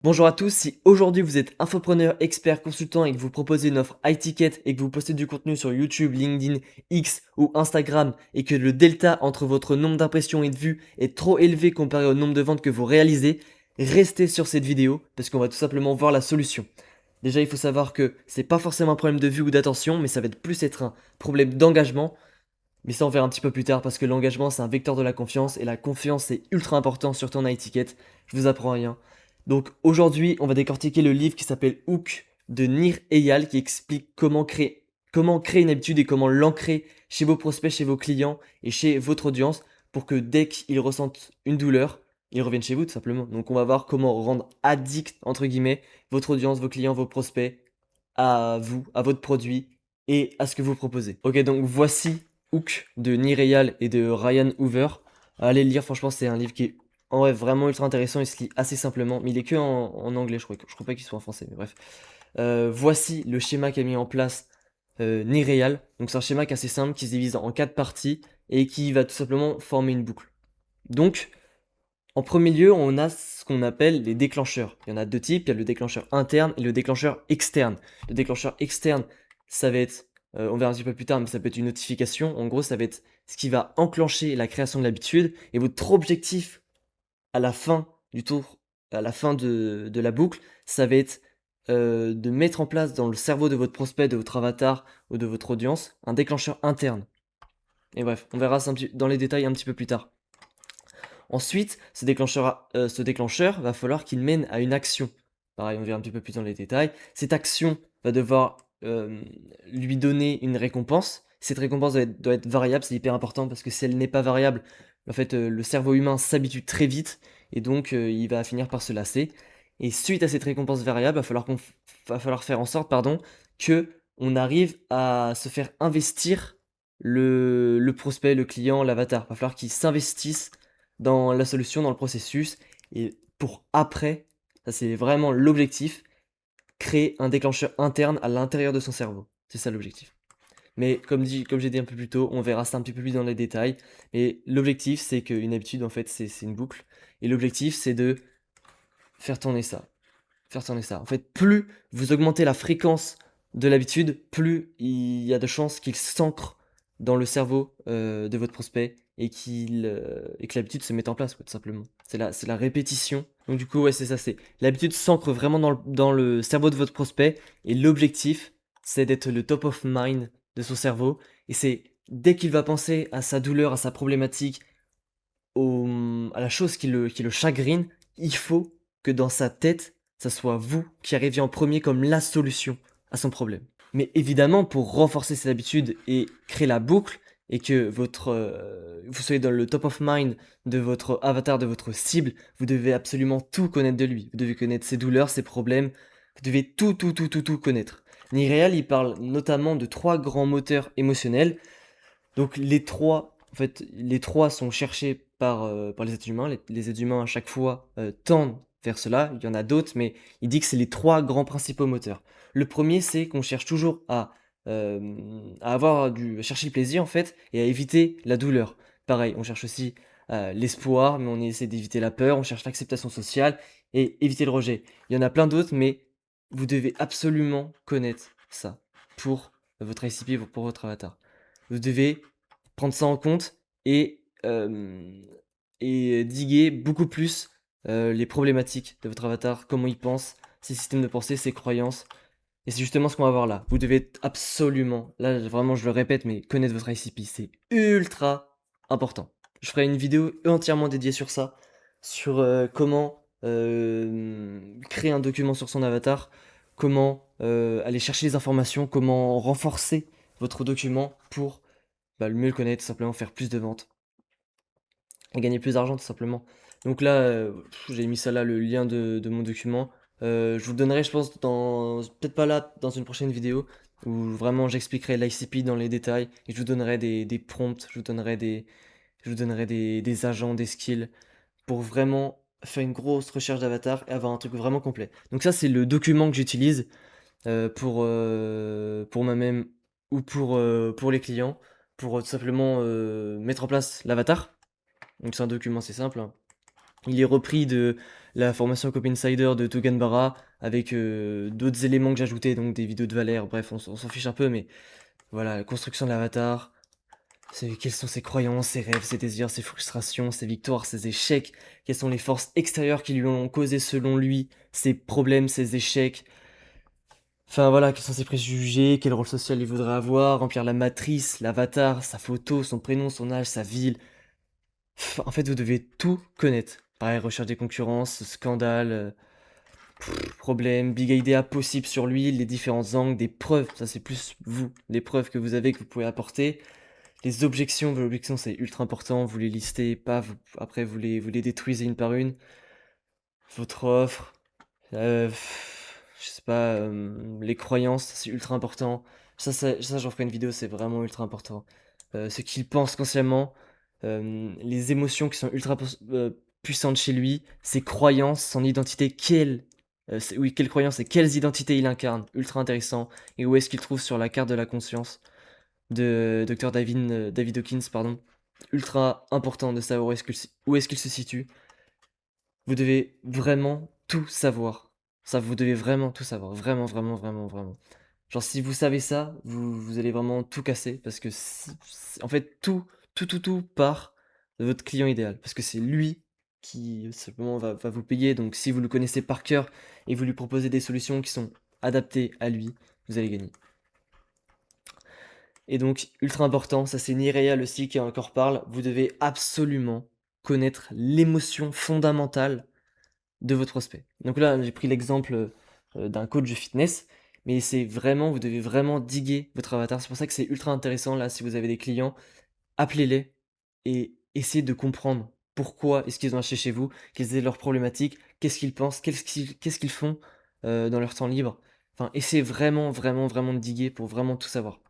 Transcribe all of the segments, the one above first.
Bonjour à tous, si aujourd'hui vous êtes infopreneur, expert, consultant et que vous proposez une offre high ticket et que vous postez du contenu sur YouTube, LinkedIn, X ou Instagram et que le delta entre votre nombre d'impressions et de vues est trop élevé comparé au nombre de ventes que vous réalisez, restez sur cette vidéo parce qu'on va tout simplement voir la solution. Déjà, il faut savoir que c'est pas forcément un problème de vue ou d'attention, mais ça va plus être un problème d'engagement. Mais ça, on verra un petit peu plus tard parce que l'engagement, c'est un vecteur de la confiance et la confiance, c'est ultra important, surtout en high ticket. Je vous apprends rien. Donc aujourd'hui, on va décortiquer le livre qui s'appelle Hook de Nir Eyal qui explique comment créer une habitude et comment l'ancrer chez vos prospects, chez vos clients et chez votre audience pour que dès qu'ils ressentent une douleur, ils reviennent chez vous tout simplement. Donc on va voir comment rendre addict, entre guillemets, votre audience, vos clients, vos prospects à vous, à votre produit et à ce que vous proposez. Ok, donc voici Hook de Nir Eyal et de Ryan Hoover. Allez le lire, franchement, c'est un livre qui est en vrai vraiment ultra intéressant. Il se lit assez simplement, mais il est que en anglais, je crois pas qu'il soit en français, mais bref. Voici le schéma qu'a mis en place Nir Eyal. Donc c'est un schéma qui est assez simple, qui se divise en 4 parties et qui va tout simplement former une boucle. Donc, en premier lieu, on a ce qu'on appelle les déclencheurs. Il y en a deux types, il y a le déclencheur interne et le déclencheur externe. Le déclencheur externe, ça va être, on verra un petit peu plus tard, mais ça peut être une notification. En gros, ça va être ce qui va enclencher la création de l'habitude. Et votre objectif à la fin du tour, à la fin de la boucle, ça va être de mettre en place dans le cerveau de votre prospect, de votre avatar ou de votre audience, un déclencheur interne. Et bref, on verra ça dans les détails un petit peu plus tard. Ensuite, ce déclencheur va falloir qu'il mène à une action. Pareil, on verra un petit peu plus dans les détails. Cette action va devoir lui donner une récompense. Cette récompense doit être variable, c'est hyper important parce que si elle n'est pas variable, en fait, le cerveau humain s'habitue très vite et donc il va finir par se lasser. Et suite à cette récompense variable, va falloir faire en sorte, pardon, que on arrive à se faire investir le prospect, le client, l'avatar. Va falloir qu'il s'investisse dans la solution, dans le processus, et pour après, ça c'est vraiment l'objectif, créer un déclencheur interne à l'intérieur de son cerveau. C'est ça l'objectif. Mais comme j'ai dit un peu plus tôt, on verra ça un petit peu plus dans les détails. Et l'objectif, c'est qu'une habitude, en fait, c'est une boucle. Et l'objectif, c'est de faire tourner ça. Faire tourner ça. En fait, plus vous augmentez la fréquence de l'habitude, plus il y a de chances qu'il s'ancre dans le cerveau de votre prospect et que l'habitude se mette en place, quoi, tout simplement. C'est la répétition. Donc du coup, ouais, c'est ça. C'est l'habitude s'ancre vraiment dans le cerveau de votre prospect et l'objectif, c'est d'être le top of mind de son cerveau. Et c'est dès qu'il va penser à sa douleur, à sa problématique, à la chose qui le chagrine, il faut que dans sa tête, ça soit vous qui arriviez en premier comme la solution à son problème. Mais évidemment, pour renforcer cette habitude et créer la boucle, et que vous soyez dans le top of mind de votre avatar, de votre cible, vous devez absolument tout connaître de lui. Vous devez connaître ses douleurs, ses problèmes, vous devez tout connaître. Nireal, il parle notamment de 3 grands moteurs émotionnels. Donc les trois sont cherchés par les êtres humains. Les êtres humains à chaque fois tendent vers cela. Il y en a d'autres, mais il dit que c'est les trois grands principaux moteurs. Le premier, c'est qu'on cherche toujours à chercher le plaisir en fait et à éviter la douleur. Pareil, on cherche aussi l'espoir, mais on essaie d'éviter la peur. On cherche l'acceptation sociale et éviter le rejet. Il y en a plein d'autres, mais vous devez absolument connaître ça pour votre ICP, pour votre avatar. Vous devez prendre ça en compte et diguer beaucoup plus les problématiques de votre avatar, comment il pense, ses systèmes de pensée, ses croyances. Et c'est justement ce qu'on va voir là. Vous devez absolument, là vraiment je le répète, mais connaître votre ICP, c'est ultra important. Je ferai une vidéo entièrement dédiée sur ça, sur comment créer un document sur son avatar, comment aller chercher les informations, comment renforcer votre document pour le mieux le connaître, tout simplement faire plus de ventes et gagner plus d'argent tout simplement. Donc là, j'ai mis ça là, le lien de mon document. Je vous le donnerai, je pense, peut-être pas là, dans une prochaine vidéo, où vraiment j'expliquerai l'ICP dans les détails, et je vous donnerai des prompts, je vous donnerai des agents, des skills, pour vraiment faire une grosse recherche d'avatar et avoir un truc vraiment complet. Donc ça, c'est le document que j'utilise pour moi-même ou pour les clients, pour tout simplement mettre en place l'avatar. Donc c'est un document assez simple, hein. Il est repris la formation Copy Insider de Togan Barra avec d'autres éléments que j'ajoutais, donc des vidéos de Valère, bref, on s'en fiche un peu, mais voilà, la construction de l'avatar, quelles sont ses croyances, ses rêves, ses désirs, ses frustrations, ses victoires, ses échecs, quelles sont les forces extérieures qui lui ont causé selon lui ses problèmes, ses échecs, enfin voilà, quels sont ses préjugés, quel rôle social il voudrait avoir, remplir la matrice, l'avatar, sa photo, son prénom, son âge, sa ville. En fait, vous devez tout connaître. Pareil, recherche des concurrences, scandale, problème, big idea possible sur lui, les différents angles, des preuves, ça c'est plus vous, les preuves que vous avez que vous pouvez apporter. Les objections, vos objections c'est ultra important, vous les listez pas, après vous les détruisez une par une. Votre offre, je sais pas, les croyances, c'est ultra important. Ça j'en ferai une vidéo, c'est vraiment ultra important. Ce qu'il pense consciemment, les émotions qui sont ultra puissantes chez lui, ses croyances, son identité, quelles croyances et quelles identités il incarne, ultra intéressant. Et où est-ce qu'il trouve sur la carte de la conscience de Dr. David Hawkins, pardon. Ultra important de savoir où est-ce qu'il se situe. Vous devez vraiment tout savoir. Ça, vous devez vraiment tout savoir. Vraiment, vraiment, vraiment, vraiment. Genre, si vous savez ça, vous allez vraiment tout casser parce que en fait, tout part de votre client idéal. Parce que c'est lui qui simplement va vous payer. Donc, si vous le connaissez par cœur et vous lui proposez des solutions qui sont adaptées à lui, vous allez gagner. Et donc, ultra important, ça c'est Nireya aussi qui encore parle, vous devez absolument connaître l'émotion fondamentale de votre prospect. Donc là, j'ai pris l'exemple d'un coach de fitness, mais c'est vraiment, vous devez vraiment diguer votre avatar. C'est pour ça que c'est ultra intéressant là, si vous avez des clients, appelez-les et essayez de comprendre pourquoi est-ce qu'ils ont acheté chez vous, quelles sont leurs problématiques, qu'est-ce qu'ils pensent, qu'est-ce qu'ils font dans leur temps libre. Enfin, essayez vraiment, vraiment, vraiment de diguer pour vraiment tout savoir.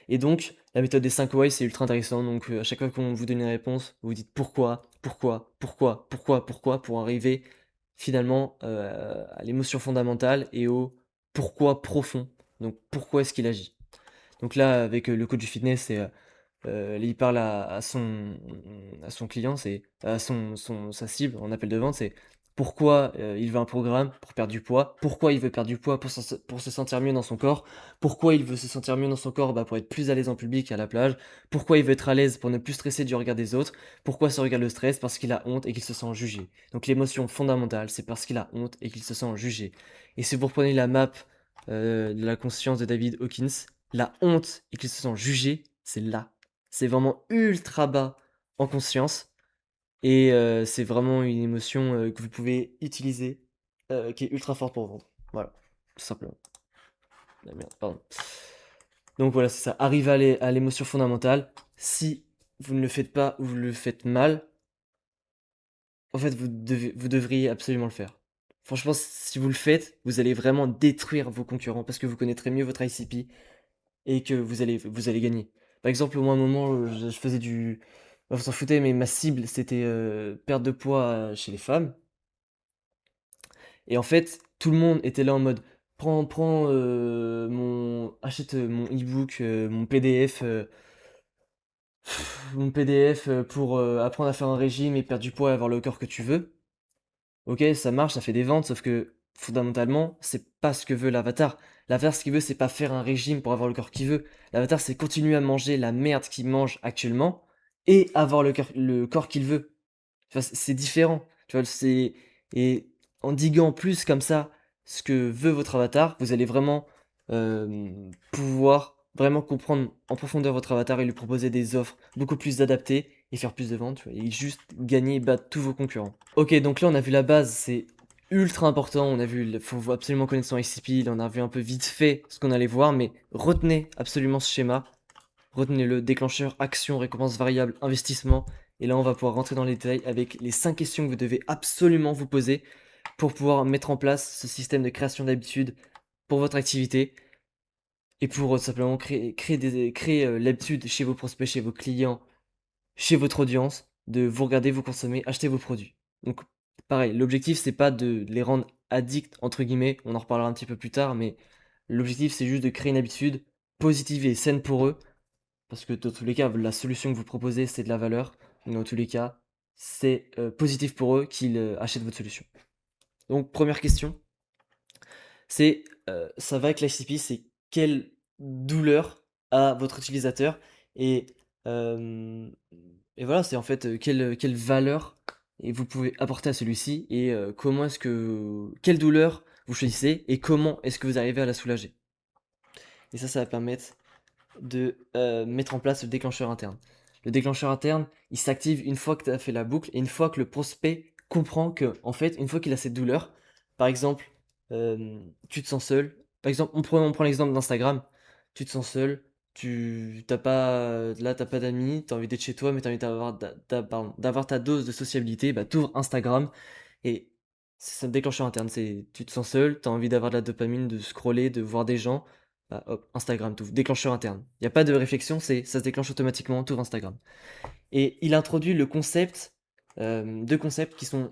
Et donc, la méthode des 5 why, c'est ultra intéressant. Donc, à chaque fois qu'on vous donne une réponse, vous dites pourquoi, pour arriver finalement à l'émotion fondamentale et au pourquoi profond. Donc, pourquoi est-ce qu'il agit. Donc là, avec le coach du fitness, il parle à son client, c'est à sa cible en appel de vente, c'est pourquoi il veut un programme pour perdre du poids, pourquoi il veut perdre du poids pour se sentir mieux dans son corps, pourquoi il veut se sentir mieux dans son corps pour être plus à l'aise en public à la plage, pourquoi il veut être à l'aise pour ne plus stresser du regard des autres, pourquoi ce regard le stress, parce qu'il a honte et qu'il se sent jugé. Donc l'émotion fondamentale, c'est parce qu'il a honte et qu'il se sent jugé. Et si vous reprenez la map de la conscience de David Hawkins, la honte et qu'il se sent jugé, c'est là. C'est vraiment ultra bas en conscience et c'est vraiment une émotion, que vous pouvez utiliser, qui est ultra forte pour vendre. Voilà, tout simplement. Ah merde, pardon. Donc voilà, c'est ça. Arriver à l'émotion fondamentale. Si vous ne le faites pas ou vous le faites mal, en fait, vous devriez absolument le faire. Franchement, si vous le faites, vous allez vraiment détruire vos concurrents parce que vous connaîtrez mieux votre ICP et que vous allez gagner. Par exemple, moi, à un moment, je faisais du on s'en foutait, mais ma cible, c'était, perte de poids, chez les femmes et en fait, tout le monde était là en mode: «Prends, achète, mon e-book, mon PDF, pour, apprendre à faire un régime et perdre du poids et avoir le corps que tu veux». OK, ça marche, ça fait des ventes, sauf que fondamentalement, c'est pas ce que veut l'avatar. L'avatar, ce qu'il veut, c'est pas faire un régime pour avoir le corps qu'il veut. L'avatar, c'est continuer à manger la merde qu'il mange actuellement et avoir le corps qu'il veut. Enfin, c'est différent. Tu vois, et en diguant plus comme ça ce que veut votre avatar, vous allez vraiment pouvoir vraiment comprendre en profondeur votre avatar et lui proposer des offres beaucoup plus adaptées et faire plus de ventes, tu vois, et juste gagner et battre tous vos concurrents. Ok, donc là on a vu la base, c'est ultra important, on a vu, il faut absolument connaître son ICP, on a vu un peu vite fait ce qu'on allait voir, mais retenez absolument ce schéma, retenez-le, déclencheur, action, récompense variable, investissement, et là on va pouvoir rentrer dans les détails avec les 5 questions que vous devez absolument vous poser pour pouvoir mettre en place ce système de création d'habitude pour votre activité et pour simplement créer l'habitude chez vos prospects, chez vos clients, chez votre audience, de vous regarder, vous consommer, acheter vos produits. Donc pareil, l'objectif c'est pas de les rendre addicts entre guillemets, on en reparlera un petit peu plus tard, mais l'objectif c'est juste de créer une habitude positive et saine pour eux, parce que dans tous les cas, la solution que vous proposez c'est de la valeur. Donc, dans tous les cas, c'est positif pour eux qu'ils achètent votre solution. Donc première question, c'est ça va avec l'ICP, c'est quelle douleur a votre utilisateur et, hem, et voilà, c'est en fait quelle valeur et vous pouvez apporter à celui-ci et comment est-ce que quelle douleur vous choisissez et comment est-ce que vous arrivez à la soulager. Et ça va permettre de mettre en place le déclencheur interne. Le déclencheur interne, il s'active une fois que tu as fait la boucle et une fois que le prospect comprend que, en fait, une fois qu'il a cette douleur, par exemple, tu te sens seul. Par exemple, on prend l'exemple d'Instagram. Tu te sens seul, tu t'as pas, là, t'as pas d'amis, tu as envie d'être chez toi, mais tu as envie d'avoir ta dose de sociabilité, bah, t'ouvres Instagram et c'est un déclencheur interne. C'est, tu te sens seul, tu as envie d'avoir de la dopamine, de scroller, de voir des gens, bah, hop, Instagram, tout déclencheur interne. Il y a pas de réflexion, ça se déclenche automatiquement, tout Instagram. Et il introduit le concept, 2 concepts qui sont,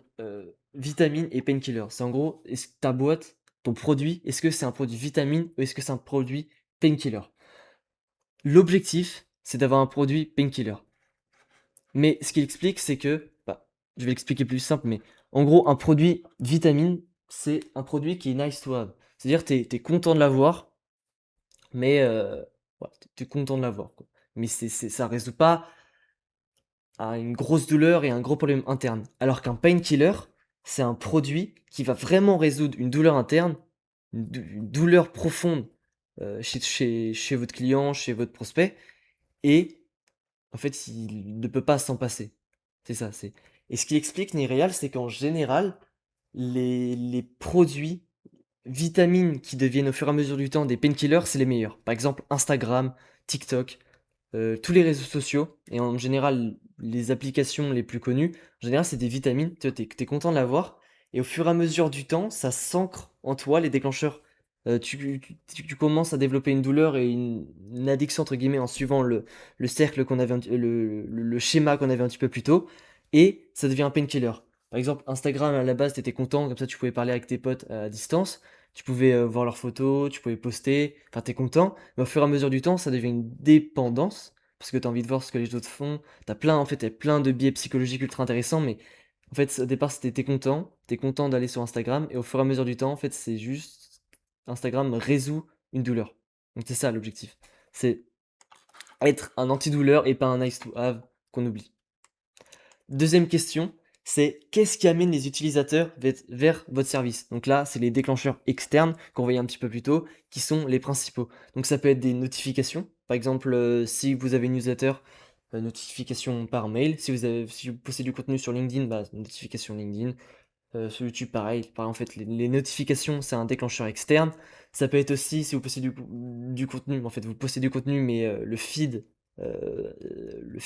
vitamine et painkiller. C'est en gros, est-ce que ta boîte, ton produit, est-ce que c'est un produit vitamine ou est-ce que c'est un produit painkiller? L'objectif, c'est d'avoir un produit painkiller. Mais ce qu'il explique, c'est que, bah, je vais l'expliquer plus simple, mais en gros, un produit vitamine, c'est un produit qui est nice to have. C'est-à-dire, tu es content de l'avoir, mais ouais, tu content de l'avoir, quoi. Mais ça résout pas à une grosse douleur et un gros problème interne. Alors qu'un painkiller, c'est un produit qui va vraiment résoudre une douleur interne, une douleur profonde, chez votre client, chez votre prospect et en fait, il ne peut pas s'en passer. C'est ça, c'est et ce qui explique Nireal, c'est qu'en général, les produits vitamines qui deviennent au fur et à mesure du temps des painkillers, c'est les meilleurs. Par exemple, Instagram, TikTok, tous les réseaux sociaux et en général les applications les plus connues, en général, c'est des vitamines, tu es content de l'avoir et au fur et à mesure du temps, ça s'ancre en toi les déclencheurs. Tu commences à développer une douleur et une «addiction» entre guillemets en suivant le cercle qu'on avait le schéma qu'on avait un petit peu plus tôt et ça devient un painkiller. Par exemple, Instagram à la base, tu étais content, comme ça tu pouvais parler avec tes potes à distance, tu pouvais, voir leurs photos, tu pouvais poster, enfin tu es content, mais au fur et à mesure du temps, ça devient une dépendance, parce que tu as envie de voir ce que les autres font. Tu as plein de biais psychologiques ultra intéressants, mais en fait, au départ, c'était tu es content d'aller sur Instagram et au fur et à mesure du temps, en fait, c'est juste Instagram résout une douleur. Donc c'est ça l'objectif. C'est être un antidouleur et pas un nice to have qu'on oublie. Deuxième question, c'est qu'est-ce qui amène les utilisateurs vers votre service? Donc là, c'est les déclencheurs externes qu'on voyait un petit peu plus tôt, qui sont les principaux. Donc ça peut être des notifications. Par exemple, si vous avez une newsletter, notification par mail. Si vous postez du contenu sur LinkedIn, bah, notification LinkedIn. Sur YouTube, pareil. Pareil, en fait, les notifications, c'est un déclencheur externe. Ça peut être aussi, si vous postez du contenu, en fait, vous postez du contenu, mais le feed tout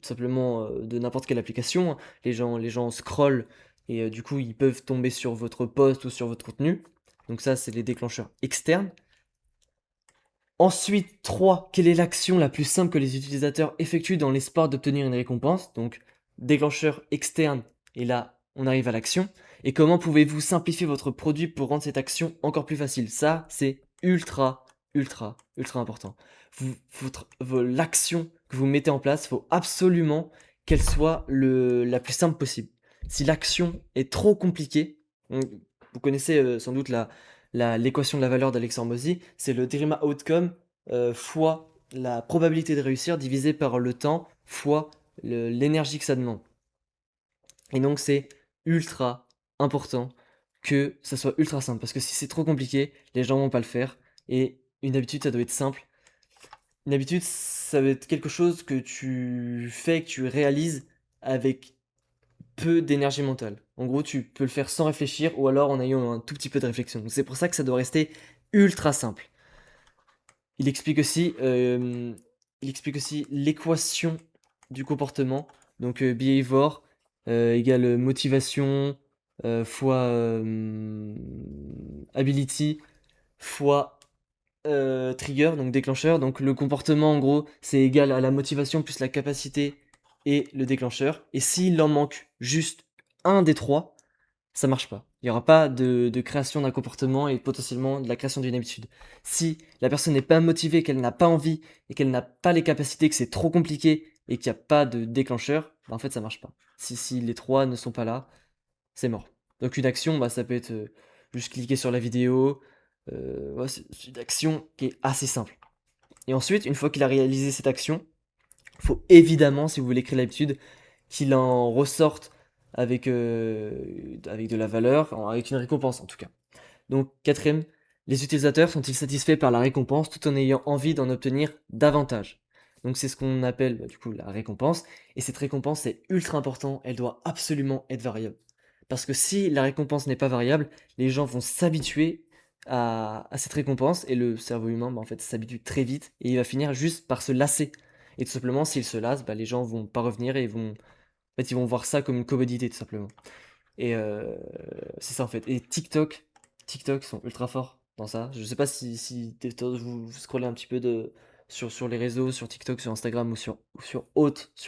simplement de n'importe quelle application, hein. Les gens scrollent et du coup, ils peuvent tomber sur votre post ou sur votre contenu. Donc ça, c'est les déclencheurs externes. Ensuite, 3, quelle est l'action la plus simple que les utilisateurs effectuent dans l'espoir d'obtenir une récompense? Donc, déclencheur externe, et là, on arrive à l'action. Et comment pouvez-vous simplifier votre produit pour rendre cette action encore plus facile? Ça, c'est ultra, ultra, ultra important. L'action que vous mettez en place, il faut absolument qu'elle soit la plus simple possible. Si l'action est trop compliquée, vous connaissez sans doute l'équation de la valeur d'Alexandre Mozy, c'est le Dream Outcome fois la probabilité de réussir divisé par le temps fois l'énergie que ça demande. Et donc c'est ultra important que ça soit ultra simple, parce que si c'est trop compliqué, les gens vont pas le faire. Et une habitude, ça doit être simple. Une habitude, ça va être quelque chose que tu fais, que tu réalises avec peu d'énergie mentale. En gros, tu peux le faire sans réfléchir ou alors en ayant un tout petit peu de réflexion. Donc c'est pour ça que ça doit rester ultra simple. Il explique aussi, l'équation du comportement. Donc behavior égale motivation fois ability fois trigger, donc déclencheur. Donc le comportement en gros c'est égal à la motivation plus la capacité et le déclencheur. Et s'il en manque juste un des trois, ça marche pas. Il y aura pas de création d'un comportement et potentiellement de la création d'une habitude. Si la personne n'est pas motivée, qu'elle n'a pas envie et qu'elle n'a pas les capacités, que c'est trop compliqué et qu'il y a pas de déclencheur, bah, en fait, ça marche pas. Si les 3 ne sont pas là, c'est mort. Donc une action, bah, ça peut être, juste cliquer sur la vidéo, ouais, c'est une action qui est assez simple. Et ensuite, une fois qu'il a réalisé cette action, faut évidemment, si vous voulez créer l'habitude, qu'il en ressorte avec de la valeur, avec une récompense en tout cas. Donc quatrième, les utilisateurs sont-ils satisfaits par la récompense tout en ayant envie d'en obtenir davantage? Donc c'est ce qu'on appelle du coup la récompense, et cette récompense c'est ultra important, elle doit absolument être variable. Parce que si la récompense n'est pas variable, les gens vont s'habituer à cette récompense, et le cerveau humain bah, en fait s'habitue très vite, et il va finir juste par se lasser. Et tout simplement, s'il se lasse, bah, les gens vont pas revenir et ils vont voir ça comme une commodité tout simplement. Et c'est ça en fait. Et TikTok sont ultra forts dans ça. Je sais pas si vous scrollez un petit peu sur les réseaux, sur TikTok, sur Instagram sur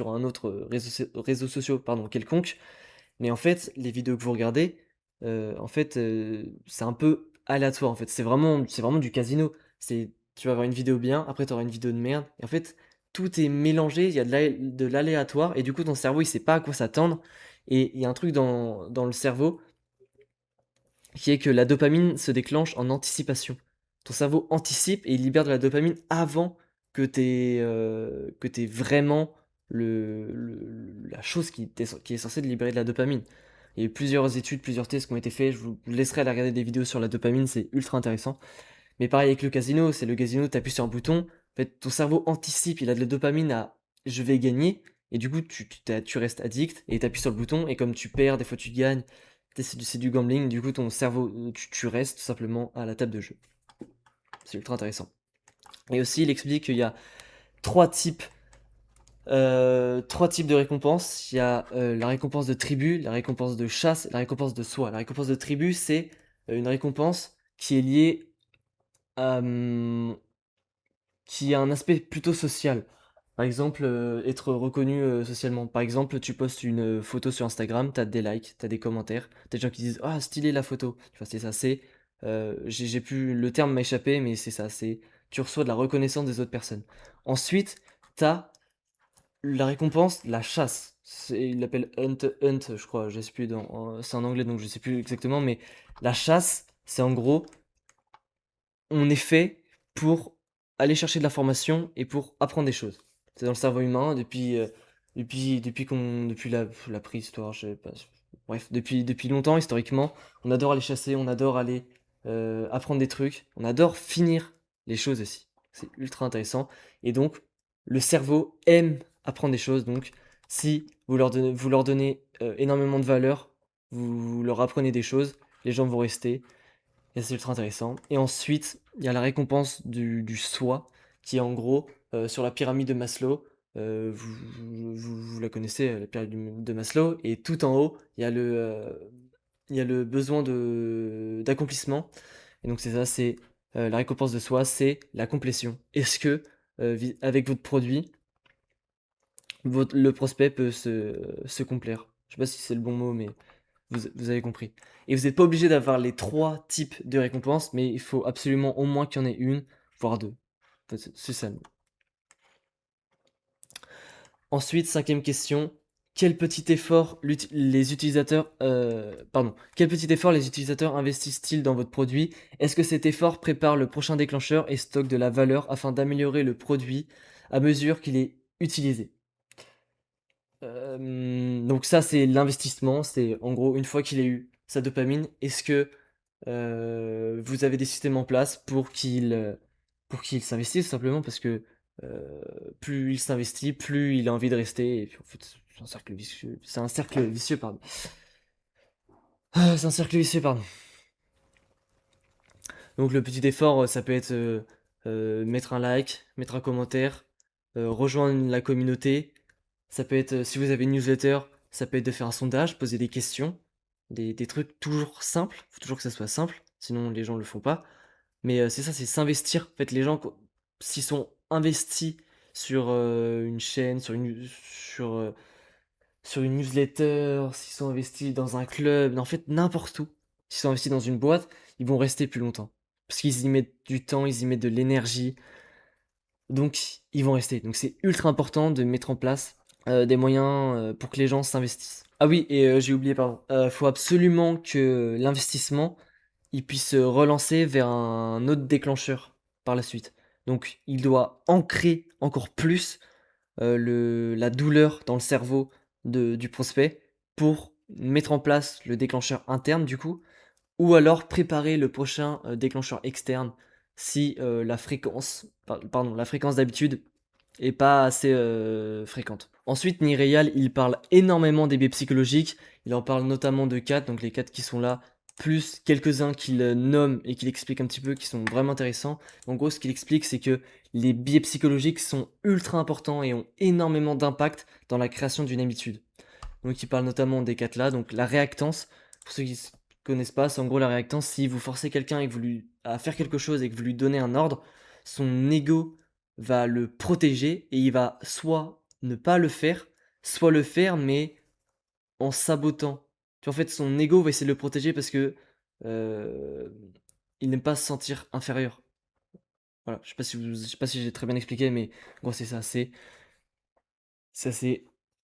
un autre réseau social pardon, quelconque. Mais en fait, les vidéos que vous regardez, c'est un peu aléatoire en fait. C'est vraiment du casino. Tu vas avoir une vidéo bien, après tu auras une vidéo de merde. Et en fait, tout est mélangé, il y a de l'aléatoire, et du coup ton cerveau il sait pas à quoi s'attendre. Et il y a un truc dans le cerveau qui est que la dopamine se déclenche en anticipation. Ton cerveau anticipe et il libère de la dopamine avant que t'aies vraiment la chose qui est censée te libérer de la dopamine. Il y a eu plusieurs études, plusieurs tests qui ont été faits. Je vous laisserai aller regarder des vidéos sur la dopamine, c'est ultra intéressant. Mais pareil avec le casino, c'est le casino, tu appuies sur un bouton, en fait, ton cerveau anticipe, il a de la dopamine à je vais gagner, et du coup, tu restes addict, et tu appuies sur le bouton, et comme tu perds, des fois tu gagnes, c'est du gambling, du coup, ton cerveau, tu restes tout simplement à la table de jeu. C'est ultra intéressant. Et aussi, il explique qu'il y a trois types, trois types de récompenses. Il y a la récompense de tribu, la récompense de chasse, et la récompense de soi. La récompense de tribu, c'est une récompense qui est liée à, qui a un aspect plutôt social. Par exemple, être reconnu socialement. Par exemple, tu postes une photo sur Instagram, t'as des likes, t'as des commentaires, t'as des gens qui disent ah stylé la photo. Tu vois, c'est ça, c'est j'ai plus le terme m'a échappé, mais c'est ça, c'est tu reçois de la reconnaissance des autres personnes. Ensuite, t'as la récompense, la chasse. Il l'appelle hunt, je crois. Je sais plus c'est en anglais donc je sais plus exactement, mais la chasse, c'est en gros on est fait pour aller chercher de l'information et pour apprendre des choses. C'est dans le cerveau humain depuis la préhistoire, je sais pas. Bref, depuis longtemps, historiquement, on adore aller chasser, on adore aller apprendre des trucs, on adore finir les choses aussi. C'est ultra intéressant. Et donc, le cerveau aime apprendre des choses. Donc, si vous leur donnez énormément de valeur, vous leur apprenez des choses, les gens vont rester. Et c'est ultra intéressant. Et ensuite, il y a la récompense du soi, qui est en gros sur la pyramide de Maslow. Vous la connaissez, la pyramide de Maslow. Et tout en haut, il y a le besoin d'accomplissement. Et donc c'est ça, c'est la récompense de soi, c'est la complétion. Est-ce que avec votre produit, le prospect peut se complaire? Je sais pas si c'est le bon mot, mais vous avez compris. Et vous n'êtes pas obligé d'avoir les trois types de récompenses, mais il faut absolument au moins qu'il y en ait une, voire deux. En fait, c'est ça. Ensuite, cinquième question. Quel petit effort les utilisateurs investissent-ils dans votre produit? Est-ce que cet effort prépare le prochain déclencheur et stocke de la valeur afin d'améliorer le produit à mesure qu'il est utilisé? Donc ça, c'est l'investissement. C'est en gros, une fois qu'il ait eu sa dopamine, est-ce que vous avez des systèmes en place pour qu'il s'investisse tout simplement parce que plus il s'investit, plus il a envie de rester. Et puis en fait, c'est un cercle vicieux. C'est un cercle vicieux, pardon. C'est un cercle vicieux, pardon. Donc le petit effort, ça peut être mettre un like, mettre un commentaire, rejoindre la communauté. Ça peut être, si vous avez une newsletter, ça peut être de faire un sondage, poser des questions, des trucs toujours simples. Faut toujours que ça soit simple, sinon les gens le font pas. Mais c'est ça, c'est s'investir. En fait, les gens, s'ils sont investis sur une chaîne, sur une newsletter, s'ils sont investis dans un club, en fait, n'importe où, s'ils sont investis dans une boîte, ils vont rester plus longtemps. Parce qu'ils y mettent du temps, ils y mettent de l'énergie. Donc ils vont rester. Donc c'est ultra important de mettre en place des moyens pour que les gens s'investissent. Ah oui, et j'ai oublié, pardon. Faut absolument que l'investissement il puisse se relancer vers un autre déclencheur par la suite. Donc il doit ancrer encore plus la douleur dans le cerveau du prospect pour mettre en place le déclencheur interne du coup, ou alors préparer le prochain déclencheur externe si la fréquence d'habitude est pas assez fréquente. Ensuite, Nireyal, il parle énormément des biais psychologiques. Il en parle notamment de 4, donc les 4 qui sont là, plus quelques-uns qu'il nomme et qu'il explique un petit peu, qui sont vraiment intéressants. En gros, ce qu'il explique, c'est que les biais psychologiques sont ultra importants et ont énormément d'impact dans la création d'une habitude. Donc il parle notamment des 4 là, donc la réactance, pour ceux qui ne connaissent pas, c'est en gros la réactance, si vous forcez quelqu'un et que à faire quelque chose et que vous lui donnez un ordre, son ego va le protéger et il va soit ne pas le faire, soit le faire mais en sabotant. Tu vois, en fait, son ego va essayer de le protéger parce que euh, il n'aime pas se sentir inférieur. Voilà, je sais pas si j'ai très bien expliqué, mais en gros c'est ça, c'est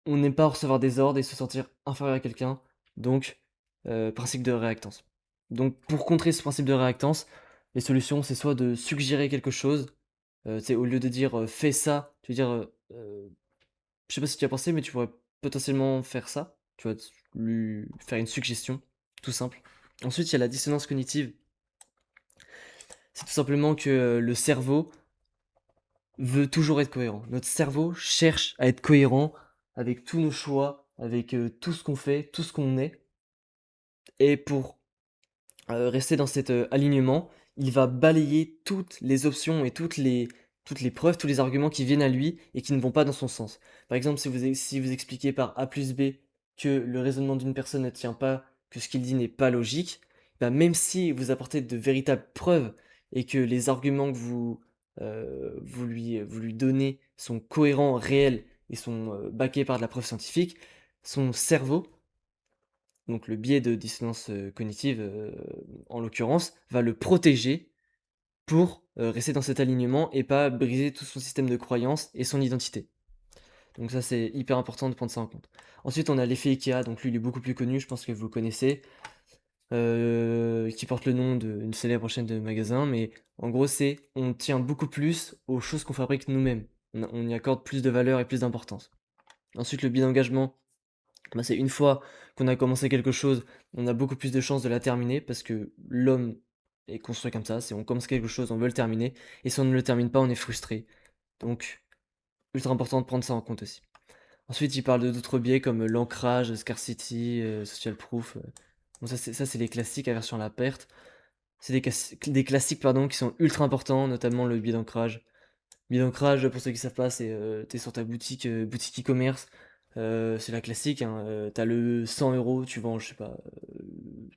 on n'aime pas recevoir des ordres et se sentir inférieur à quelqu'un, donc principe de réactance. Donc pour contrer ce principe de réactance, les solutions c'est soit de suggérer quelque chose, tu sais, au lieu de dire fais ça, tu veux dire je sais pas si tu as pensé, mais tu pourrais potentiellement faire ça, tu vois, lui faire une suggestion, tout simple. Ensuite, il y a la dissonance cognitive, c'est tout simplement que le cerveau veut toujours être cohérent. Notre cerveau cherche à être cohérent avec tous nos choix, avec tout ce qu'on fait, tout ce qu'on est. Et pour rester dans cet alignement, il va balayer toutes les options et toutes les preuves, tous les arguments qui viennent à lui et qui ne vont pas dans son sens. Par exemple, si vous expliquez par A plus B que le raisonnement d'une personne ne tient pas, que ce qu'il dit n'est pas logique, bah même si vous apportez de véritables preuves et que les arguments que vous lui donnez sont cohérents, réels et sont backés par de la preuve scientifique, son cerveau, donc le biais de dissonance cognitive en l'occurrence, va le protéger pour rester dans cet alignement et pas briser tout son système de croyances et son identité. Donc ça c'est hyper important de prendre ça en compte. Ensuite on a l'effet IKEA, donc lui il est beaucoup plus connu, je pense que vous le connaissez, qui porte le nom d'une célèbre chaîne de magasins, mais en gros c'est on tient beaucoup plus aux choses qu'on fabrique nous-mêmes. On y accorde plus de valeur et plus d'importance. Ensuite le biais d'engagement, bah, c'est une fois qu'on a commencé quelque chose, on a beaucoup plus de chances de la terminer parce que l'homme est construit comme ça, c'est on commence quelque chose, on veut le terminer, et si on ne le termine pas, on est frustré. Donc, ultra important de prendre ça en compte aussi. Ensuite, il parle de d'autres biais comme l'ancrage, scarcity, social proof. Bon, ça, c'est les classiques, aversion à la perte. C'est des classiques pardon, qui sont ultra importants, notamment le biais d'ancrage. Biais d'ancrage, pour ceux qui savent pas, c'est t'es sur ta boutique, boutique e-commerce. C'est la classique, hein, t'as le 100 €, tu vends, je sais pas,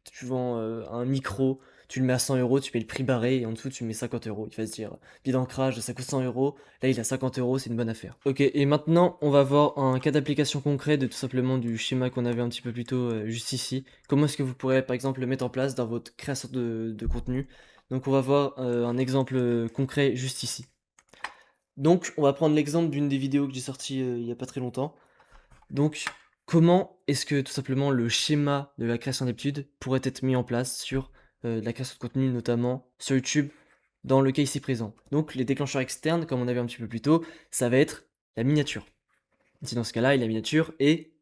tu vends un micro, tu le mets à 100 €, tu payes le prix barré et en dessous tu mets 50 €. Il va se dire, biais d'ancrage, ça coûte 100 €, là il a 50 €, c'est une bonne affaire. Ok, et maintenant on va voir un cas d'application concret de tout simplement du schéma qu'on avait un petit peu plus tôt juste ici. Comment est-ce que vous pourrez par exemple le mettre en place dans votre création de contenu. Donc on va voir un exemple concret juste ici. Donc, on va prendre l'exemple d'une des vidéos que j'ai sorties il y a pas très longtemps. Donc, comment est-ce que tout simplement le schéma de la création d'habitude pourrait être mis en place sur la création de contenu, notamment sur YouTube, dans le cas ici présent. Donc, les déclencheurs externes, comme on avait un petit peu plus tôt, ça va être la miniature. Si dans ce cas-là, il y a la miniature et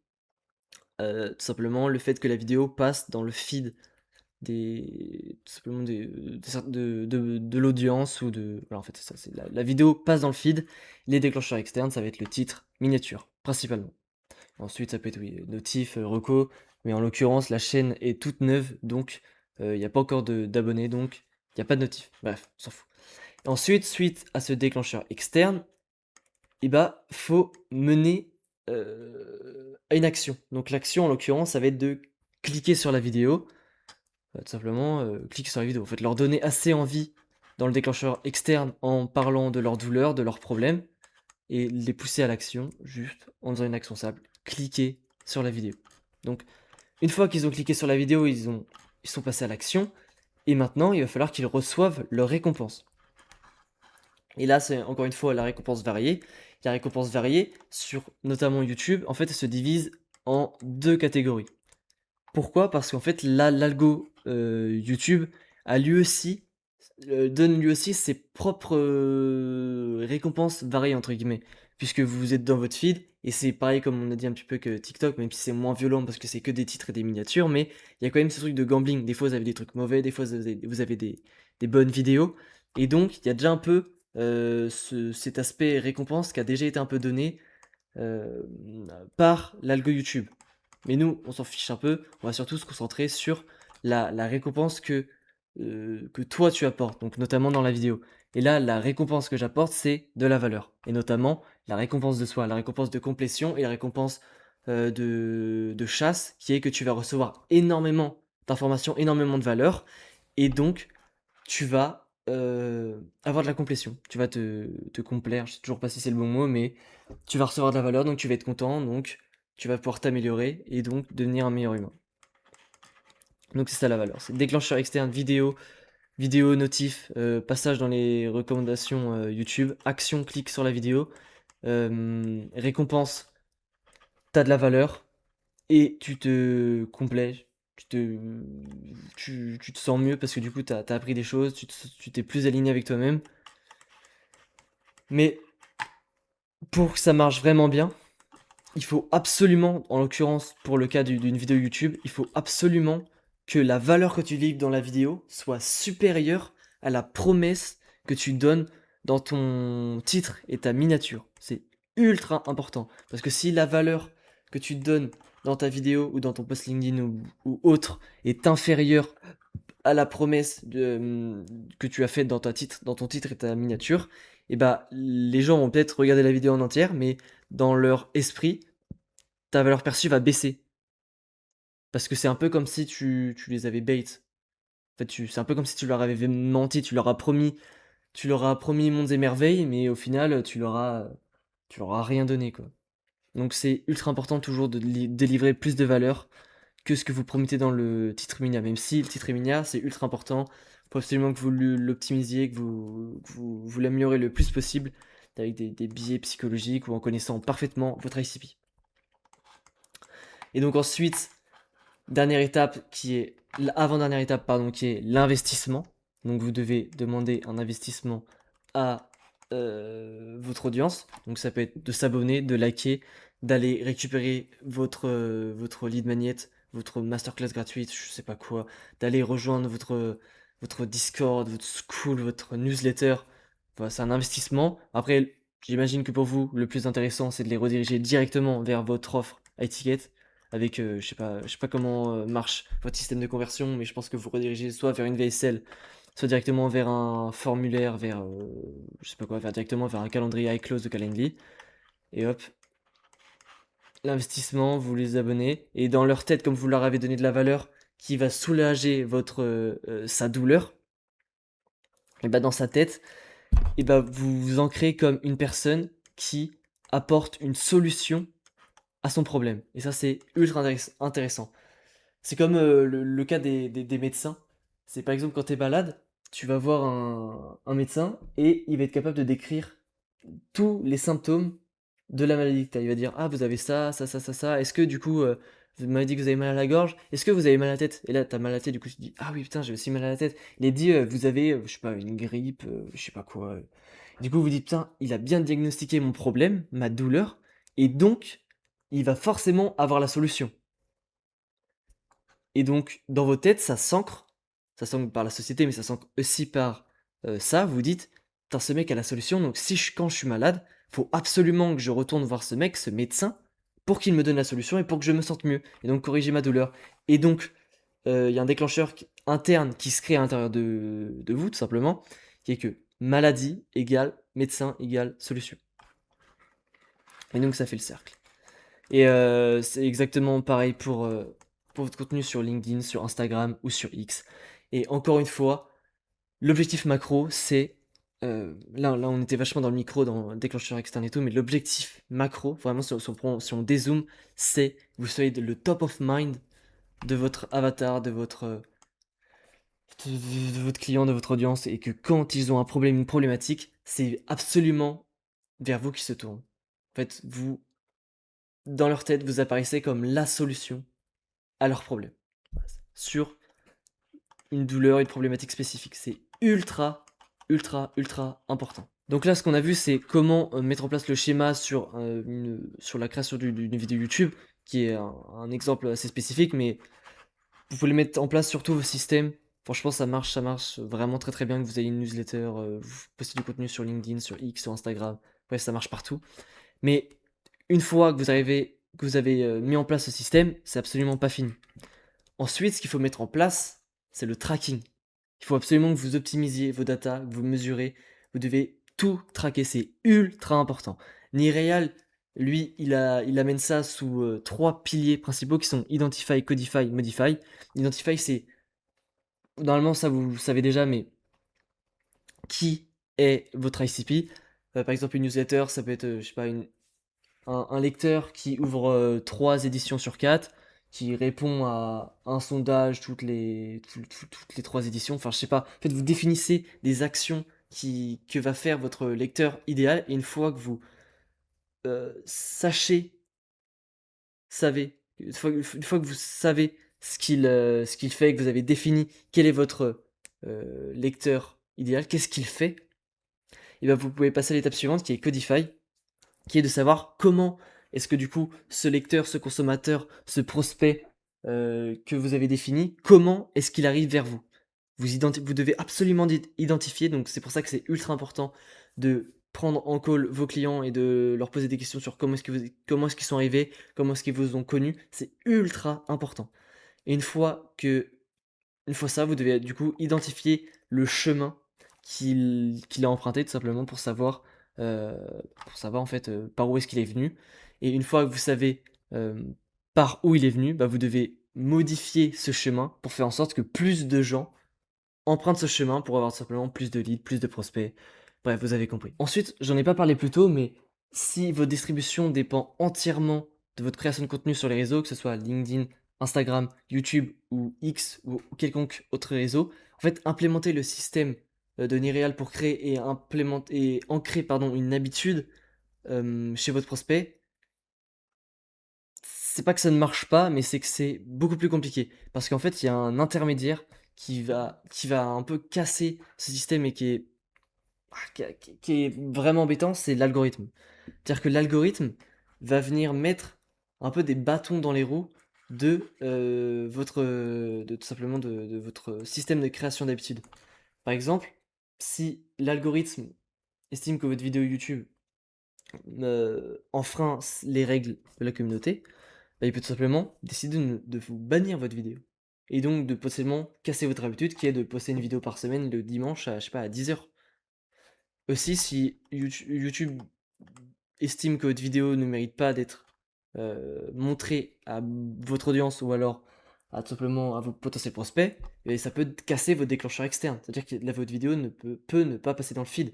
tout simplement le fait que la vidéo passe dans le feed tout simplement de l'audience ou de. Voilà, en fait, c'est ça, c'est la vidéo passe dans le feed. Les déclencheurs externes, ça va être le titre, miniature, principalement. Ensuite, ça peut être, oui, notif, reco, mais en l'occurrence, la chaîne est toute neuve, donc il n'y a pas encore d'abonnés, donc il n'y a pas de notif. Bref, on s'en fout. Ensuite, suite à ce déclencheur externe, il faut mener à une action. Donc l'action, en l'occurrence, ça va être de cliquer sur la vidéo, tout simplement, cliquer sur la vidéo. En fait, leur donner assez envie dans le déclencheur externe en parlant de leur douleur, de leurs problèmes, et les pousser à l'action, juste en faisant une action simple, cliquer sur la vidéo. Donc, une fois qu'ils ont cliqué sur la vidéo, ils sont passés à l'action, et maintenant, il va falloir qu'ils reçoivent leur récompense. Et là, c'est encore une fois la récompense variée. La récompense variée sur notamment YouTube, en fait, elle se divise en 2 catégories. Pourquoi? Parce qu'en fait, l'algo, YouTube a lui aussi, donne lui aussi ses propres, «récompenses variées» entre guillemets. Puisque vous êtes dans votre feed et c'est pareil comme on a dit un petit peu que TikTok, même si c'est moins violent parce que c'est que des titres et des miniatures, mais il y a quand même ce truc de gambling. Des fois, vous avez des trucs mauvais, des fois vous avez des bonnes vidéos et donc il y a déjà un peu, cet aspect récompense qui a déjà été un peu donné, par l'algo YouTube. Mais nous, on s'en fiche un peu, on va surtout se concentrer sur la récompense que toi tu apportes, donc notamment dans la vidéo. Et là, la récompense que j'apporte, c'est de la valeur. Et notamment la récompense de soi, la récompense de complétion et la récompense de chasse, qui est que tu vas recevoir énormément d'informations, énormément de valeur, et donc tu vas avoir de la complétion. Tu vas te complaire, je sais toujours pas si c'est le bon mot, mais tu vas recevoir de la valeur, donc tu vas être content, donc tu vas pouvoir t'améliorer et donc devenir un meilleur humain. Donc c'est ça la valeur, c'est déclencheur externe, vidéo, notif, passage dans les recommandations YouTube, action, clic sur la vidéo, récompense, t'as de la valeur et tu te complais, tu te sens mieux parce que du coup t'as appris des choses, tu t'es plus aligné avec toi-même. Mais pour que ça marche vraiment bien, il faut absolument, en l'occurrence pour le cas d'une vidéo YouTube, il faut absolument que la valeur que tu livres dans la vidéo soit supérieure à la promesse que tu donnes dans ton titre et ta miniature. C'est ultra important. Parce que si la valeur que tu donnes dans ta vidéo ou dans ton post LinkedIn ou autre est inférieure à la promesse que tu as faite dans ton titre et ta miniature, et bah les gens vont peut-être regarder la vidéo en entière, mais dans leur esprit, ta valeur perçue va baisser. Parce que c'est un peu comme si tu les avais bait. En fait, c'est un peu comme si tu leur avais menti, tu leur as promis mondes et merveilles, mais au final, tu leur as rien donné, quoi. Donc c'est ultra important toujours de délivrer plus de valeur que ce que vous promettez dans le titre miniat. Même si le titre est miniat, c'est ultra important. Faut absolument que vous l'optimisiez, vous l'améliorez le plus possible avec des biais psychologiques ou en connaissant parfaitement votre ICP. Et donc ensuite, dernière étape qui est avant-dernière étape pardon, qui est l'investissement. Donc vous devez demander un investissement à votre audience. Donc ça peut être de s'abonner, de liker, d'aller récupérer votre lead magnet, votre masterclass gratuite, je sais pas quoi, d'aller rejoindre votre Discord, votre school, votre newsletter. Voilà, c'est un investissement. Après, j'imagine que pour vous, le plus intéressant, c'est de les rediriger directement vers votre offre à étiquette avec, je sais pas comment marche votre système de conversion, mais je pense que vous redirigez soit vers une VSL, soit directement vers un formulaire, vers, je sais pas quoi, directement vers un calendrier iClose de Calendly. Et hop, l'investissement, vous les abonnez, et dans leur tête, comme vous leur avez donné de la valeur qui va soulager sa douleur, et bah dans sa tête, et bah vous vous ancrez comme une personne qui apporte une solution à son problème. Et ça, c'est ultra intéressant. C'est comme le cas des médecins. C'est par exemple quand tu es malade, tu vas voir un médecin et il va être capable de décrire tous les symptômes de la maladie que tu as. Il va dire: «Ah, vous avez ça, ça, ça, ça, ça. Est-ce que du coup, vous m'avez dit que vous avez mal à la gorge. Est-ce que vous avez mal à la tête?» Et là, tu as mal à la tête, du coup, tu te dis: «Ah oui, putain, j'ai aussi mal à la tête.» Il est dit: «Vous avez, je sais pas, une grippe, je sais pas quoi.» Du coup, vous dites: «Putain, il a bien diagnostiqué mon problème, ma douleur, et donc il va forcément avoir la solution.» Et donc, dans vos têtes, ça s'ancre par la société, mais ça s'ancre aussi par ça. Vous dites: «Putain, ce mec a la solution, donc si quand je suis malade, faut absolument que je retourne voir ce mec, ce médecin, pour qu'il me donne la solution et pour que je me sente mieux, et donc corriger ma douleur.» Et donc, il y a un déclencheur interne qui se crée à l'intérieur de vous, tout simplement, qui est que maladie égale médecin égale solution. Et donc, ça fait le cercle. Et c'est exactement pareil pour votre contenu sur LinkedIn, sur Instagram ou sur X. Et encore une fois, l'objectif macro, c'est là, on était vachement dans le micro, dans le déclencheur externe et tout, mais l'objectif macro, vraiment, si on dézoome, c'est que vous soyez le top of mind de votre avatar, de votre client, de votre audience, et que quand ils ont un problème, une problématique, c'est absolument vers vous qu'ils se tournent. En fait, vous dans leur tête, vous apparaissez comme la solution à leurs problèmes. Voilà, sur une douleur, une problématique spécifique. C'est ultra, ultra, ultra important. Donc là, ce qu'on a vu, c'est comment mettre en place le schéma sur la création d'une vidéo YouTube, qui est un exemple assez spécifique, mais vous pouvez le mettre en place sur tous vos systèmes. Franchement, ça marche vraiment très très bien que vous ayez une newsletter, vous postez du contenu sur LinkedIn, sur X, sur Instagram. Ouais, ça marche partout. Mais une fois que vous avez mis en place ce système, c'est absolument pas fini. Ensuite, ce qu'il faut mettre en place, c'est le tracking. Il faut absolument que vous optimisiez vos datas, que vous mesurez. Vous devez tout traquer, c'est ultra important. Nireal, lui, il amène ça sous trois piliers principaux qui sont Identify, Codify, Modify. Identify, c'est, normalement ça vous le savez déjà, mais qui est votre ICP? Par exemple, une newsletter, ça peut être, je sais pas, un lecteur qui ouvre 3 éditions sur 4, qui répond à un sondage toutes les 3 éditions. Enfin, je sais pas. En fait, vous définissez des actions que va faire votre lecteur idéal. Et une fois que vous une fois que vous savez ce qu'il fait, que vous avez défini quel est votre lecteur idéal, qu'est-ce qu'il fait, et ben vous pouvez passer à l'étape suivante qui est Codify, qui est de savoir comment est-ce que du coup ce lecteur, ce consommateur, ce prospect que vous avez défini, comment est-ce qu'il arrive vers vous. Vous devez absolument identifier, donc c'est pour ça que c'est ultra important de prendre en call vos clients et de leur poser des questions sur comment est-ce qu'ils sont arrivés, comment est-ce qu'ils vous ont connu, c'est ultra important. Et une fois ça, vous devez du coup identifier le chemin qu'il a emprunté tout simplement euh, pour savoir en fait par où est-ce qu'il est venu. Et une fois que vous savez euh, par où il est venu, bah, vous devez modifier ce chemin pour faire en sorte que plus de gens empruntent ce chemin pour avoir tout simplement plus de leads, plus de prospects. Bref, vous avez compris. Ensuite, j'en ai pas parlé plus tôt, mais si votre distribution dépend entièrement de votre création de contenu sur les réseaux, que ce soit LinkedIn, Instagram, YouTube ou X ou quelconque autre réseau, en fait, implémenter le système de Nireal pour créer et ancrer une habitude chez votre prospect, c'est pas que ça ne marche pas, mais c'est que c'est beaucoup plus compliqué. Parce qu'en fait, il y a un intermédiaire qui va un peu casser ce système et qui est vraiment embêtant, c'est l'algorithme. C'est-à-dire que l'algorithme va venir mettre un peu des bâtons dans les roues de tout simplement de votre système de création d'habitude. Par exemple, si l'algorithme estime que votre vidéo YouTube enfreint les règles de la communauté, bah, il peut tout simplement décider de vous bannir votre vidéo. Et donc de potentiellement casser votre habitude qui est de poster une vidéo par semaine le dimanche à, je sais pas, à 10 h. Aussi, si YouTube estime que votre vidéo ne mérite pas d'être montrée à votre audience ou alors à tout simplement à vos potentiels prospects, et ça peut casser vos déclencheurs externes. C'est-à-dire que là, votre vidéo peut ne pas passer dans le feed.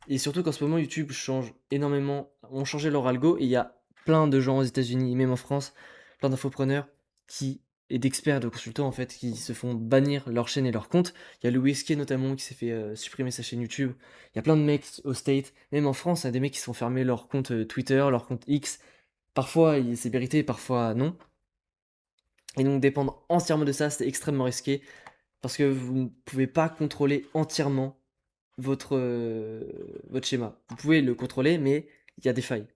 Et surtout qu'en ce moment, YouTube change énormément, ont changé leur algo, et il y a plein de gens aux États-Unis, même en France, plein d'infopreneurs qui et d'experts, de consultants en fait, qui se font bannir leur chaîne et leur compte. Il y a Louis C.K. notamment qui s'est fait supprimer sa chaîne YouTube. Il y a plein de mecs au State, même en France, il y a des mecs qui se font fermer leur compte Twitter, leur compte X. Parfois, c'est vérité, parfois non. Et donc dépendre entièrement de ça, c'est extrêmement risqué parce que vous ne pouvez pas contrôler entièrement votre schéma. Vous pouvez le contrôler, mais il y a des failles.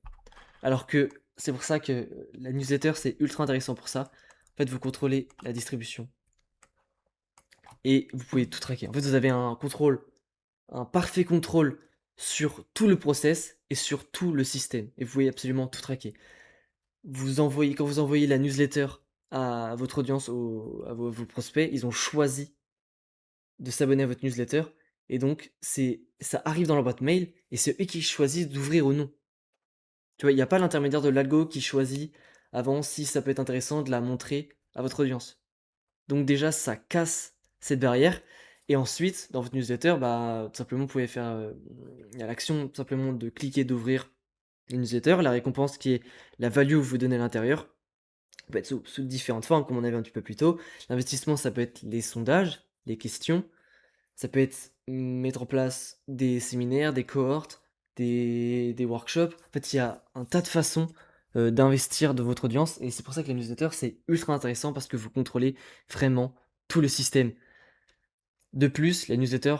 Alors que c'est pour ça que la newsletter, c'est ultra intéressant pour ça. En fait, vous contrôlez la distribution et vous pouvez tout traquer. En fait, vous avez un parfait contrôle sur tout le process et sur tout le système. Et vous pouvez absolument tout traquer. Quand vous envoyez la newsletter à votre audience, vos prospects, ils ont choisi de s'abonner à votre newsletter. Et donc, ça arrive dans leur boîte mail et c'est eux qui choisissent d'ouvrir ou non. Tu vois, il n'y a pas l'intermédiaire de l'algo qui choisit avant si ça peut être intéressant de la montrer à votre audience. Donc déjà, ça casse cette barrière. Et ensuite, dans votre newsletter, bah, tout simplement, vous pouvez faire... il y a l'action tout simplement de cliquer, d'ouvrir une newsletter. La récompense qui est la value que vous donnez à l'intérieur peut être sous différentes formes, comme on avait un petit peu plus tôt. L'investissement, ça peut être les sondages, les questions. Ça peut être mettre en place des séminaires, des cohortes, des workshops. En fait, il y a un tas de façons d'investir de votre audience et c'est pour ça que la newsletter, c'est ultra intéressant parce que vous contrôlez vraiment tout le système. De plus, la newsletter,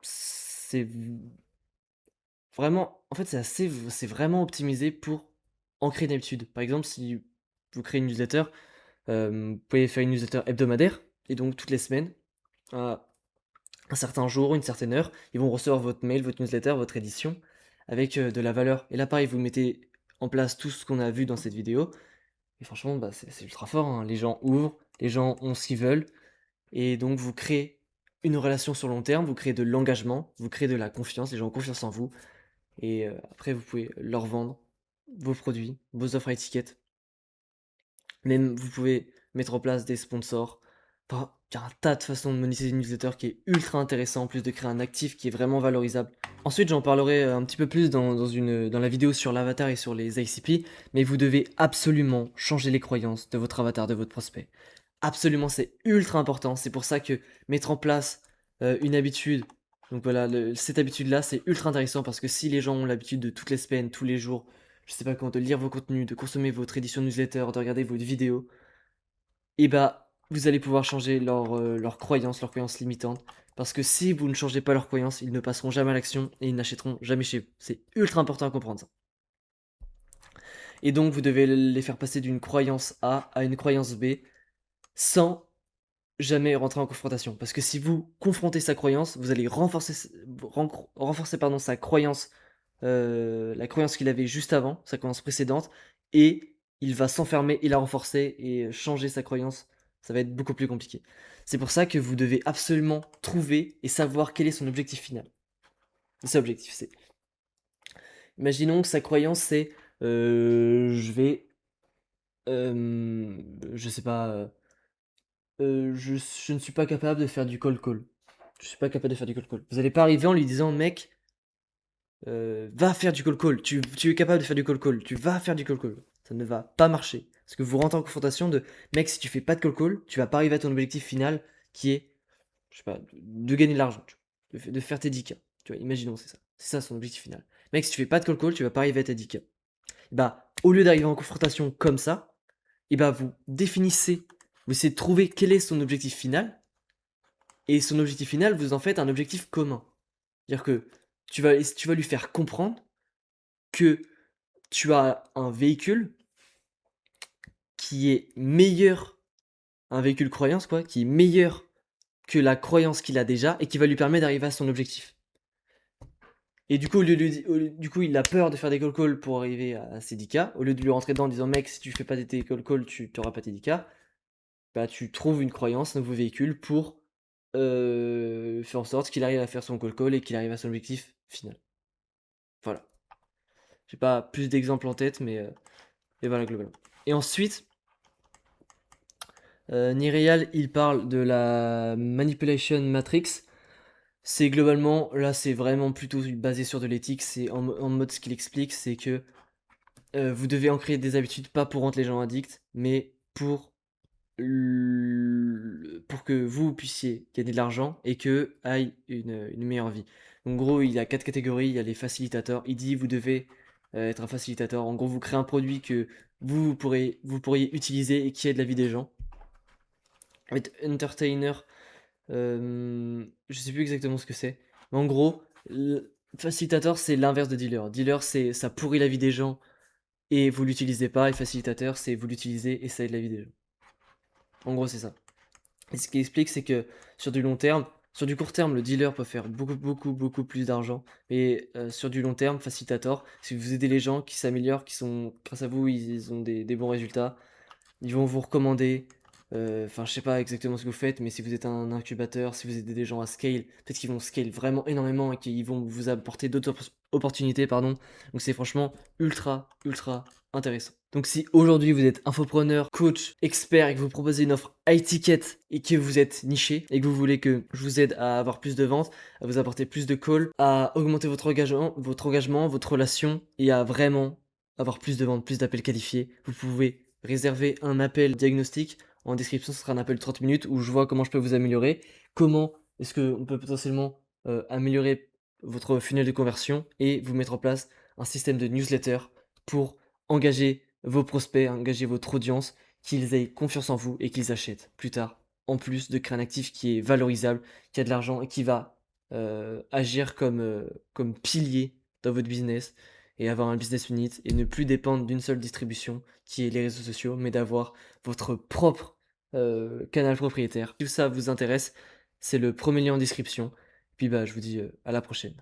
c'est vraiment, en fait, c'est vraiment optimisé pour ancrer une habitude. Par exemple, si vous créez une newsletter, vous pouvez faire une newsletter hebdomadaire et donc toutes les semaines, à un certain jour, une certaine heure, ils vont recevoir votre mail, votre newsletter, votre édition avec, de la valeur et là, pareil, vous mettez en place tout ce qu'on a vu dans cette vidéo et franchement, bah, c'est ultra fort, hein. Les gens ouvrent, les gens ont ce qu'ils veulent et donc vous créez une relation sur long terme, vous créez de l'engagement, vous créez de la confiance, les gens ont confiance en vous et après vous pouvez leur vendre vos produits, vos offres à étiquette. Même vous pouvez mettre en place des sponsors. Enfin, il y a un tas de façons de monétiser une newsletter qui est ultra intéressant, en plus de créer un actif qui est vraiment valorisable. Ensuite, j'en parlerai un petit peu plus dans la vidéo sur l'avatar et sur les ICP, mais vous devez absolument changer les croyances de votre avatar, de votre prospect. Absolument, c'est ultra important. C'est pour ça que mettre en place une habitude, donc voilà, cette habitude-là, c'est ultra intéressant parce que si les gens ont l'habitude de toutes les semaines, tous les jours, je sais pas comment, de lire vos contenus, de consommer votre édition newsletter, de regarder votre vidéo, et bah, vous allez pouvoir changer leurs croyances limitantes. Parce que si vous ne changez pas leurs croyances, ils ne passeront jamais à l'action et ils n'achèteront jamais chez vous. C'est ultra important à comprendre ça. Et donc, vous devez les faire passer d'une croyance A à une croyance B sans jamais rentrer en confrontation. Parce que si vous confrontez sa croyance, vous allez renforcer pardon, sa croyance, la croyance qu'il avait juste avant, sa croyance précédente, et il va s'enfermer et la renforcer et changer sa croyance. Ça va être beaucoup plus compliqué. C'est pour ça que vous devez absolument trouver et savoir quel est son objectif final. C'est ça l'objectif, c'est. Imaginons que sa croyance c'est je vais. Je sais pas. Je ne suis pas capable de faire du cold call. Je suis pas capable de faire du cold call. Vous allez pas arriver en lui disant, mec, va faire du cold call. Tu es capable de faire du cold call. Tu vas faire du cold call. Ça ne va pas marcher. Parce que vous rentrez en confrontation de, mec, si tu fais pas de cold call, tu vas pas arriver à ton objectif final qui est, je sais pas, de gagner de l'argent. De faire tes 10K. Tu vois, imaginons, c'est ça. C'est ça son objectif final. Mec, si tu fais pas de cold call, tu vas pas arriver à tes 10K. Bah, au lieu d'arriver en confrontation comme ça, et bah, vous définissez, vous essayez de trouver quel est son objectif final et son objectif final, vous en faites un objectif commun. C'est-à-dire que tu vas lui faire comprendre que tu as un véhicule qui est meilleur, un véhicule croyance quoi, qui est meilleur que la croyance qu'il a déjà et qui va lui permettre d'arriver à son objectif. Et du coup, du coup, il a peur de faire des call calls pour arriver à ses 10K. Au lieu de lui rentrer dedans en disant mec, si tu fais pas tes call calls, tu n'auras pas tes 10K. Bah, tu trouves une croyance, un nouveau véhicule pour faire en sorte qu'il arrive à faire son call call et qu'il arrive à son objectif final. Voilà. J'ai pas plus d'exemples en tête, mais voilà, globalement. Et ensuite, Nireal, il parle de la Manipulation Matrix. C'est globalement, là, c'est vraiment plutôt basé sur de l'éthique. C'est en mode ce qu'il explique, c'est que vous devez en créer des habitudes, pas pour rendre les gens addicts, mais pour que vous puissiez gagner de l'argent et que aille une meilleure vie. En gros, il y a 4 catégories, il y a les facilitateurs. Il dit vous devez être un facilitateur. En gros, vous créez un produit que vous pourriez utiliser et qui aide la vie des gens. Être entertainer, je sais plus exactement ce que c'est. Mais en gros, facilitateur, c'est l'inverse de dealer. Dealer, c'est ça pourrit la vie des gens et vous l'utilisez pas. Et facilitateur, c'est vous l'utilisez et ça aide la vie des gens. En gros, c'est ça. Et ce qui explique, c'est que sur du long terme, sur du court terme, le dealer peut faire beaucoup plus d'argent. Mais sur du long terme, facilitator, si vous aidez les gens qui s'améliorent, qui sont, grâce à vous, ils ont des bons résultats, ils vont vous recommander. Enfin, je sais pas exactement ce que vous faites, mais si vous êtes un incubateur, si vous aidez des gens à scale, peut-être qu'ils vont scale vraiment énormément et qu'ils vont vous apporter d'autres opportunités, pardon. Donc c'est franchement ultra intéressant. Donc si aujourd'hui vous êtes infopreneur, coach, expert et que vous proposez une offre high ticket et que vous êtes niché et que vous voulez que je vous aide à avoir plus de ventes, à vous apporter plus de calls, à augmenter votre engagement, votre relation et à vraiment avoir plus de ventes, plus d'appels qualifiés, vous pouvez réserver un appel diagnostic. En description, ce sera un appel de 30 minutes où je vois comment je peux vous améliorer, comment est-ce qu'on peut potentiellement, améliorer votre funnel de conversion et vous mettre en place un système de newsletter pour engager vos prospects, engager votre audience, qu'ils aient confiance en vous et qu'ils achètent plus tard. En plus de créer un actif qui est valorisable, qui a de l'argent et qui va, agir comme pilier dans votre business et avoir un business unit et ne plus dépendre d'une seule distribution qui est les réseaux sociaux, mais d'avoir votre propre, canal propriétaire. Si ça vous intéresse, c'est le premier lien en description. Puis, bah, je vous dis, à la prochaine.